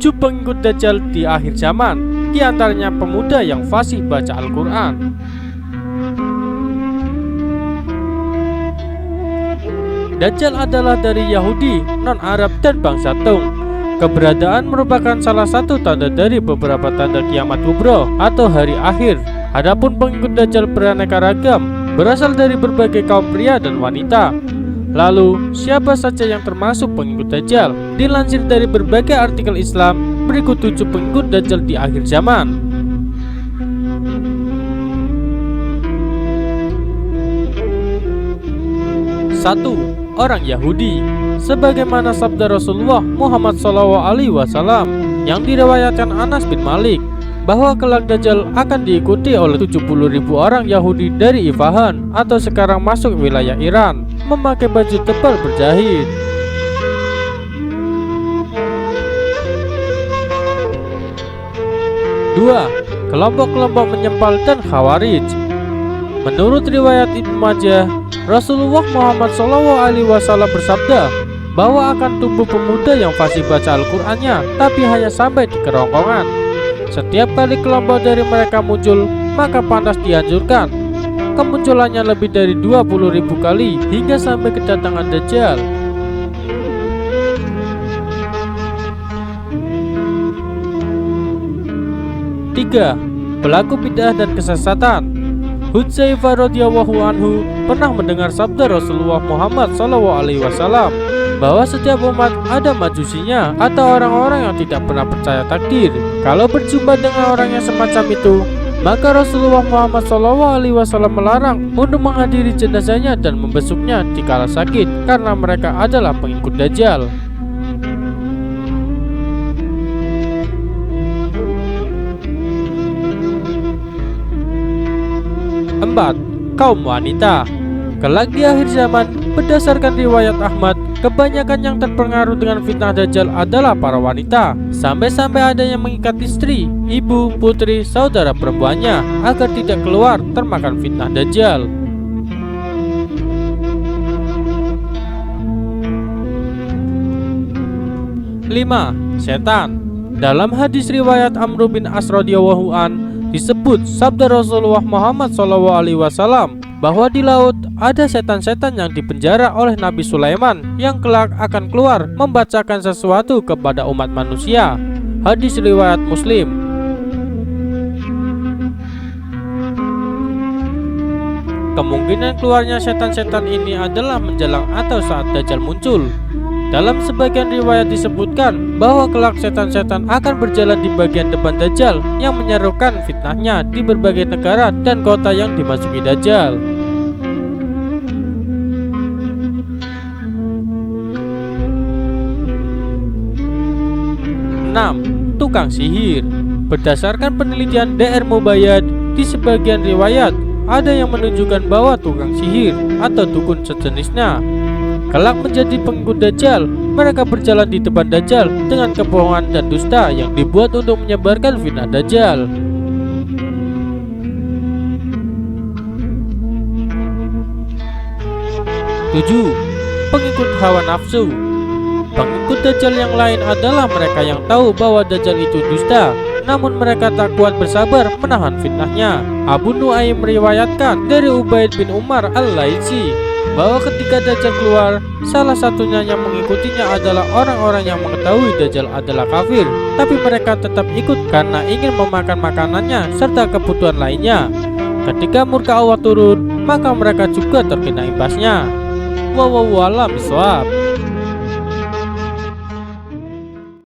7 pengikut Dajjal di akhir zaman, di antaranya pemuda yang fasih baca Al-Quran. Dajjal adalah dari Yahudi, non-Arab, dan bangsa Tung. Keberadaan merupakan salah satu tanda dari beberapa tanda kiamat kubro atau hari akhir. Adapun pengikut Dajjal beraneka ragam, berasal dari berbagai kaum pria dan wanita. Lalu, siapa saja yang termasuk pengikut Dajjal? Dilansir dari berbagai artikel Islam, berikut 7 pengikut Dajjal di akhir zaman. 1. Orang Yahudi, sebagaimana sabda Rasulullah Muhammad SAW yang diriwayatkan Anas bin Malik, bahwa kelak Dajjal akan diikuti oleh 70.000 orang Yahudi dari Isfahan atau sekarang masuk wilayah Iran, memakai baju tebal berjahit. 2. Kelompok-kelompok menyempal dan Khawarij. Menurut riwayat Ibnu Majah, Rasulullah Muhammad SAW bersabda bahwa akan tumbuh pemuda yang fasih baca Al-Qur'annya, tapi hanya sampai di kerongkongan. Setiap kali kelompok dari mereka muncul, maka pantas dianjurkan. Kemunculannya lebih dari 20.000 kali hingga sampai kedatangan Dajjal. 3. Pelaku bid'ah dan kesesatan. Hudzaifah radhiyallahu anhu pernah mendengar sabda Rasulullah Muhammad SAW bahwa setiap umat ada majusinya atau orang-orang yang tidak pernah percaya takdir. Kalau berjumpa dengan orang yang semacam itu, maka Rasulullah Muhammad SAW melarang untuk menghadiri jenazahnya dan membesuknya dikala sakit, karena mereka adalah pengikut Dajjal. 4. Kaum wanita. Kelak di akhir zaman, berdasarkan riwayat Ahmad, kebanyakan yang terpengaruh dengan fitnah Dajjal adalah para wanita. Sampai-sampai ada yang mengikat istri, ibu, putri, saudara perempuannya agar tidak keluar termakan fitnah Dajjal. 5. Setan. Dalam hadis riwayat Amr bin As radhiyallahu an disebut sabda Rasulullah Muhammad SAW bahwa di laut ada setan-setan yang dipenjara oleh Nabi Sulaiman yang kelak akan keluar membacakan sesuatu kepada umat manusia. Hadis riwayat Muslim. Kemungkinan keluarnya setan-setan ini adalah menjelang atau saat Dajjal muncul. Dalam sebagian riwayat disebutkan bahwa kelak setan-setan akan berjalan di bagian depan Dajjal yang menyerukan fitnahnya di berbagai negara dan kota yang dimasuki Dajjal. 6. Tukang sihir. Berdasarkan penelitian Dr. Mubayyad, di sebagian riwayat ada yang menunjukkan bahwa tukang sihir atau dukun sejenisnya kelak menjadi pengikut Dajjal. Mereka berjalan di depan Dajjal dengan kebohongan dan dusta yang dibuat untuk menyebarkan fitnah Dajjal. 7. Pengikut hawa nafsu. Pengikut Dajjal yang lain adalah mereka yang tahu bahwa Dajjal itu dusta, namun mereka tak kuat bersabar menahan fitnahnya. Abu Nuaim meriwayatkan dari Ubaid bin Umar al-Laitsi bahwa ketika Dajjal keluar, salah satunya yang mengikutinya adalah orang-orang yang mengetahui Dajjal adalah kafir, tapi mereka tetap ikut karena ingin memakan makanannya serta kebutuhan lainnya. Ketika murka Allah turun, maka mereka juga terkena imbasnya. Wallahu a'lam bishawab.